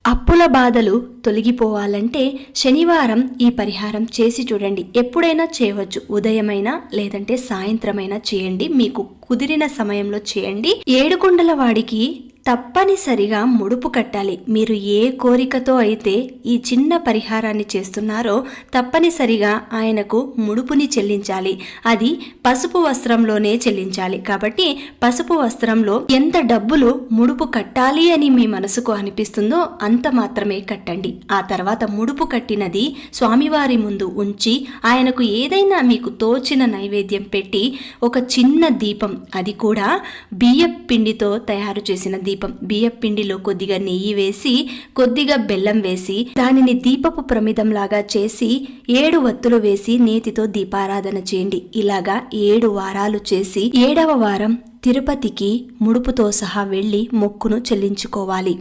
అప్పుల బాధలు తొలగిపోవాలంటే శనివారం ఈ పరిహారం చేసి చూడండి. ఎప్పుడైనా చేయవచ్చు, ఉదయమైనా లేదంటే సాయంత్రమైనా చేయండి, మీకు కుదిరిన సమయంలో చేయండి. ఏడుకొండల వాడికి తప్పనిసరిగా ముడుపు కట్టాలి. మీరు ఏ కోరికతో అయితే ఈ చిన్న పరిహారాన్ని చేస్తున్నారో తప్పనిసరిగా ఆయనకు ముడుపుని చెల్లించాలి. అది పసుపు వస్త్రంలోనే చెల్లించాలి. కాబట్టి పసుపు వస్త్రంలో ఎంత డబ్బులు ముడుపు కట్టాలి అని మీ మనసుకు అనిపిస్తుందో అంత మాత్రమే కట్టండి. ఆ తర్వాత ముడుపు కట్టినది స్వామివారి ముందు ఉంచి ఆయనకు ఏదైనా మీకు తోచిన నైవేద్యం పెట్టి ఒక చిన్న దీపం, అది కూడా బియ్యం పిండితో తయారు చేసిన దీపం, బియ్యం పిండిలో కొద్దిగా నెయ్యి వేసి కొద్దిగా బెల్లం వేసి దానిని దీపపు ప్రమిదంలాగా చేసి 7 వత్తులు వేసి నేతితో దీపారాధన చేయండి. ఇలాగా 7 వారాలు చేసి 7వ వారం తిరుపతికి ముడుపుతో సహా వెళ్లి మొక్కును చెల్లించుకోవాలి.